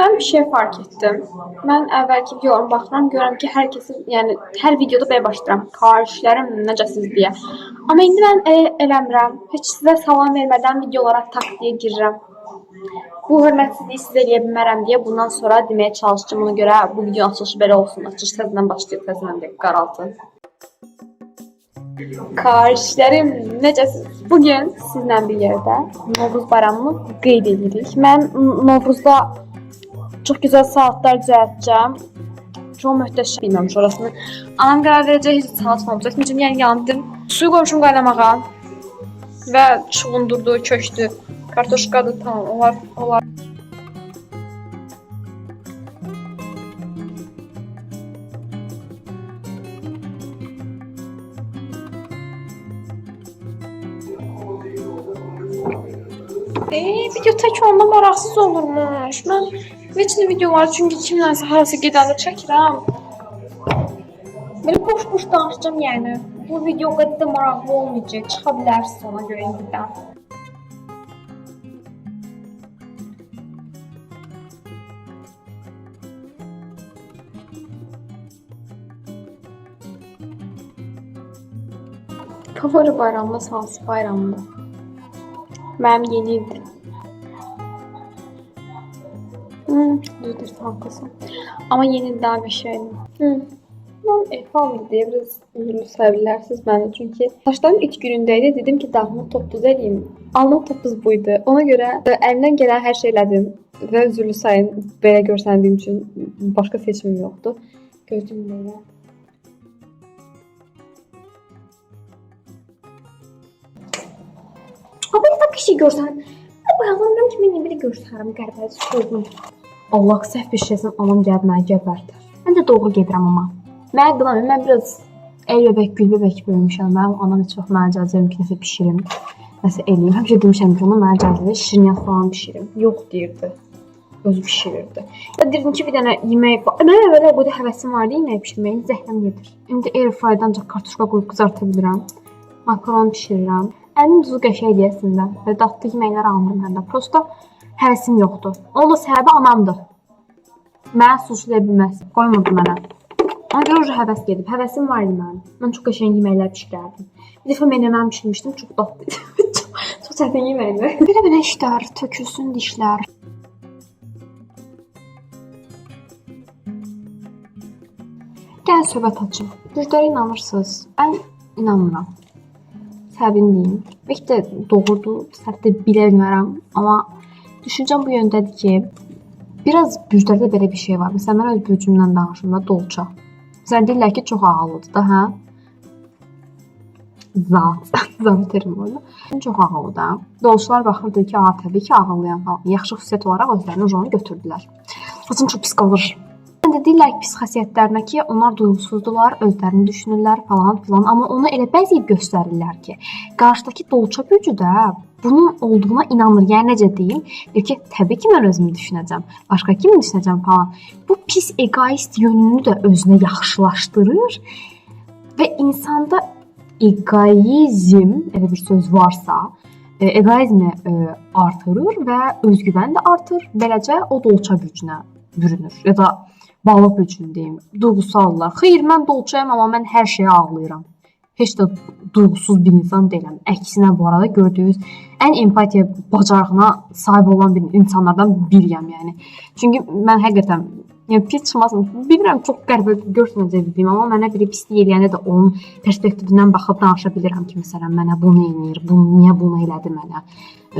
Ben bir şey fark ettim. Ben əvvəlki videolarıma baxıram, görürəm ki, hər kəsi, yəni hər videoda belə başlayıram. Karşılarım necəsiz deyə. Amma indi mən eləmirəm. Heç sizə salam vermədən videolara tak deyə girirəm. Bu hörmətsizliyi sizə eləyə bilmərəm deyə bundan sonra deməyə çalışacağım. Ona görə bu video açılışı belə olsun. Açılış təzədən başlayıb təzədən də qaraltın. Karşılarım necəsiz? Bugün sizlə bir yerdə Novruz bayramını qeyd edirik. Mən Novruzda çox gözəl saatlar düzəltəcəm. Çox möhtəşəm bilməmiş orasını. Anam qərar verəcək, heç saat olmayacaq. Etməyəcəm, yəni yandım. Suyu qoymuşum qaynamağa və çuğundurdu, köçdü. Kartoşkadır, tamam, olar. Video tək onda maraqsız olurmuş. Mən veçli videolar çünki kimlərsə harasa gedəndə çəkirəm. Belə boş-boş danışacağım yəni. Bu video o qədər də maraqlı olmayacaq. Çıxa bilərsiniz ona görə indidən. Favori bayramımız hansı bayramdır? Mənim yeni ildir. Düzdür, haklısın. Amma yeni il daha bir şeydir. Ben family diye biraz ünlü sayabilirsiniz bence çünkü saçlarım ilk günündeydi. Dedim ki dağımı topuz edeyim. Alnım topuz buydu. Ona göre elimden gelen her şey elədim. Ve üzürlü sayın belə görsəndiyim için başka seçimim yoktu. Gördüğüm böyle. Ama bir şey görsən, bayağılanmıram ki, mən belə görsərim, qərbəli soğudum. Allah səhv bir şeysin, anam gəlib mənə gəbərdir. Mən də doğru gedirəm amma. Mənə qınamayın, mən biraz el bebək, gül bebək böyümüşəm. Mənim anam heç vaxt mənə cəzələm ki, nəsə pişirim, nəsə eləyim. Həmişə demişəm ki, ona mənə cəzələ şiriniyat falan pişirim. Yox deyirdi, özü pişirirdi. Ya deyirdim ki, bir dənə yemək falan. Mən əvvələ bu da həvəsim vardı yemək pişirməyin, zəhləm yedir. İndi airfryer'dan ancaq kartuşka qoyub qızarta bilirəm. Makaron pişirirəm. Əlim duzu qəşəng deyəsində və dadlı yeməklər almıram həndə. Prosta həvəsim yoxdur. Onun da səbəbi anamdır. Mənə suçlaya bilməz. Qoymurdu mənə. Ona görə həvəs gedib. Həvəsim var idi mənim. Mən çox qəşəng yeməklər pişirərdim. Bir dəfə menemen pişirmişdim. Çox dadlı idi. Çox çətin yeməkdir. Belə işlər, tökülsün dişlər. Gəl söhbət açım. Düzləri inanırsınız. Mən inanmıram. Səbini deyim. Bəlkə də doğrudur, səhv də bilə bilmərəm. Amma düşüncəm bu yöndədir ki, biraz büclərdə belə bir şey var. Məsələn, mən öz bücümdən danışım da dolça. Məsələn, deyirlər ki, çox ağıllıdır da, hə? Zat terim oldu. Çox ağıllı da. Dolçalar baxırdı ki, təbii ki, ağıllıyam falan. Yaxşı xüsusiyyət olaraq özlərini onu götürdülər. Saçım çox pis qalır. Mən də deyirlər ki, pis xasiyyətlərinə ki, onlar duyğusuzdular, özlərini düşünürlər falan filan. Amma onu elə bəzi göstərirlər ki, qarşıdakı dolça bücü də bunun olduğuna inanır. Yəni necə deyim? Deyir ki, təbii ki, mən özümü düşünəcəm. Başqa kimi düşünəcəm falan. Bu pis egoist yönünü də özünə yaxşılaşdırır və insanda egoizm, elə bir söz varsa, egoizmi artırır və özgüvən də artır. Beləcə o dolça bücünə bürünür ya da balıq bücünü deyim, duyğusallar. Xeyr, mən dolçayam, amma mən hər şeyə ağlayıram. Heç də duyğusuz bir insan deyiləm. Əksinə bu arada gördüyünüz ən empatiya bacarığına sahib olan bir insanlardan biriyəm yəni. Çünki mən həqiqətən pis çıxmasın. Bilmirəm, çox qəribə görsənəcək bildiyim, amma mənə biri pislik eləyəndə də onun perspektivindən baxıb danışa bilirəm ki, məsələn, mənə bunu eləyir, niyə bunu elədi mənə.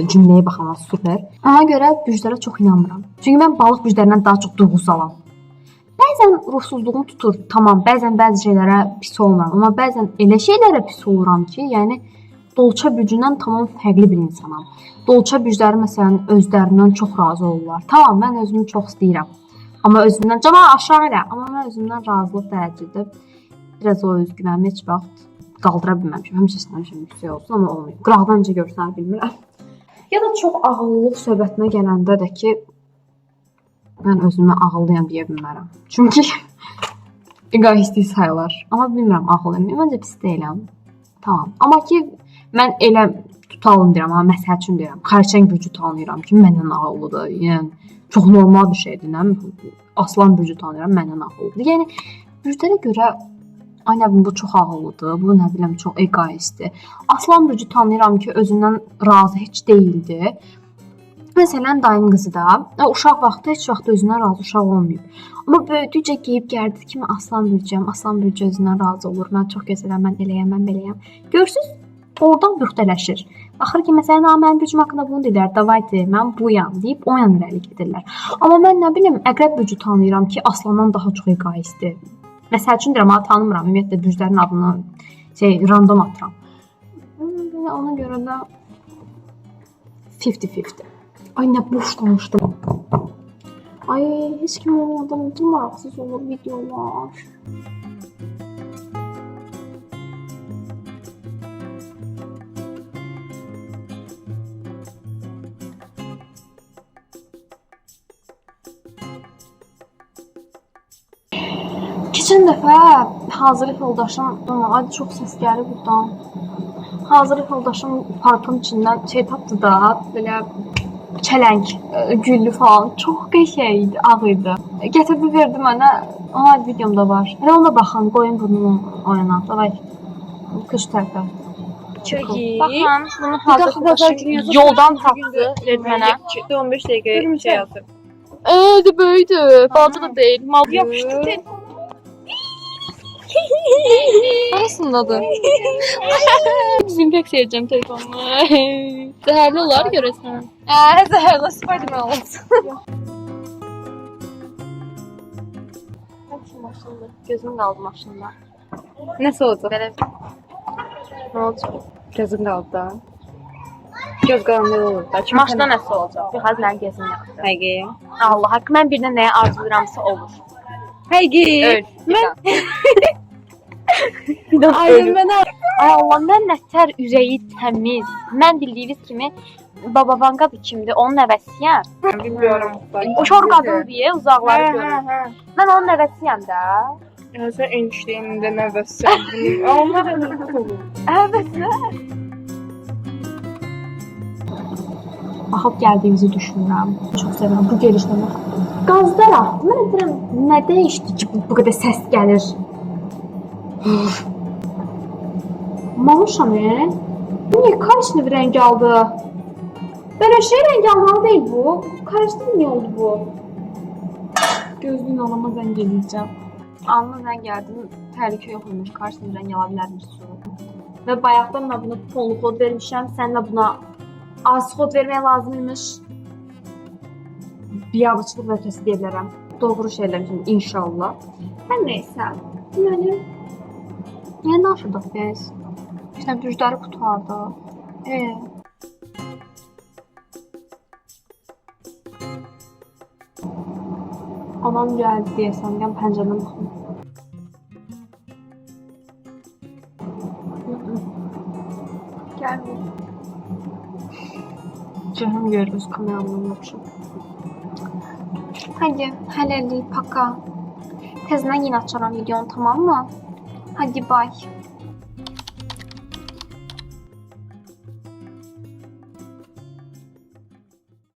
Cümləyə baxana super. Ona görə büclərə çox inanmıram. Çünki mən balıq büclərindən daha çox duyğusalam. Bəzən ruhsuzluğum tutur, tamam, bəzən bəzi şeylərə pis olmuram, amma bəzən elə şeylərə pis oluram ki, yəni dolça bücündən tamam fərqli bir insanam. Dolça bücləri məsələn özlərindən çox razı olurlar. Tamam, mən özümü çox istəyirəm. Amma özümdən, cana aşağı elə, amma mən özümdən razılıq dərəcədə biraz o özgüvənimi heç vaxt qaldıra bilməmişəm. Həmişə istəmişəm yüksək olsun, amma olmuyor. Qıraqdan necə görsənə bilmirəm. Ya da çox ağıllılıq söhbətinə gələndə də ki, mən özümü ağıllıyam deyə bilmərəm. Çünki egoistik sayılar. Amma bilmirəm ağıllıyam. Məncə pis deyiləm. Tamam. Amma ki mən elə tutalım deyirəm, amma məsəl üçün deyirəm. Xərçəng bücü tanıyıram ki, məndən ağıllıdır. Yəni çox normal bir şeydir, nə? Aslan bürcü tanıyıram, məndən ağıllıdır. Yəni bürclərə görə ay nə bilim bu çox ağıllıdır, bu nə bilim çox egoistdir. Aslan bürcü tanıyıram ki, özündən razı heç deyildi. Məsələn, dayım qızı da uşaq vaxtı heç vaxt özündən razı uşaq olmayıb. Amma böyüdükcə geyib gəldi kimi aslan bürcüyəm, aslan bürcü özündən razı olur. Mən çox gözələm, mən eləyəm, mən beləyəm. Görürsüz, oradan büxtələşir. Baxır ki, məsələn, mənim bürcüm haqqında bunu deyirlər, davaydı, mən buyam deyib o yan irəli gedirlər. Amma mən nə bilim, əqrəb bürcü tanıyıram ki, aslandan daha çox egoistdir. Məsəl üçün deyirəm, amma tanımıram, ümumiyyətlə bürclərin adını random atıram. Ona görə də 50-50. Ay nə boş danışdım. Ay heç kim olmadan bütün maraqsız olur videolar. Keçən dəfə hazırlıq yoldaşım, ay çox səs gəlir buradan. Hazırlıq yoldaşım parkın içindən tapdı da, belə çələng, güllü falan. Çox qəşəng idi, ağ idi. Gətirdi, verdi mənə. Ona videomda var. Elə ona baxın, qoyun bunu oyana. Davay. Qış tərəfə. Baxın, bunu hazırlayın. Yoldan tapdı, verdi mənə. 15 dəqiqə şey yazır. De böyüdü. Balaca da deyil. Mal yapışdı telefonu. Arasındadır. Dezinfeks edeceğim telefonumu. Zəhərli olar görəsən. Zəhərli Spiderman olsun. Maşında. Gözüm qaldı maşında. Nasıl olacaq? Belə nə olacaq? Gözüm qaldı da. Göz qalanda olur da. Maşında nəsə olacaq? Biraz mənim gözüm yaxdı. Həqiqi. Allah haqqı, mən birdən nəyə arzulayıramsa olur. Həqiqi. Öl. Ay mənə Ay Allah, mən nətər ürəyi təmiz. Mən bildiyiniz kimi Baba Vanqadı kimdir? Onun nəvəsiyəm. bilmiyorum. O şor qadın deyə uzaqları görür. Mən onun nəvəsiyəm də. Sən enişteyində nəvəsən. Onlar da olur. Evet. Baxıb gəldiyimizi düşünürəm. Çox sevirəm bu gelişləri. Qazlar artdı. Mən deyirəm, nə dəyişdi ki, bu qədər səs gəlir? Mamışam, niye karışını bir renk aldı? Böyle şey renk almalı değil bu. Karıştı niye oldu bu? Gözlüğün alama zəng edeceğim. Anla zəng gəldim. Təhlükə yox imiş. Karşısını renk alabilirmiş su. Ve bayaqdan ben buna tonlu kod vermişəm. Sən də buna az kod verməyə lazımmış. Biabıçılıq və ötəsi deyə bilərəm. Doğru şeylər üçün inşallah. Hər neysə. Yəni niyə danışırdıq biz? İşte bürcləri qutardı. Anam gəldi deyəsən, gəlin pəncərədən baxın. Gəlmir. Canım görürüz kameramdan yapışım. Hadi, hələlik, paka. Tezdən yenə açaram videonu, tamam mı? Hadi, bye.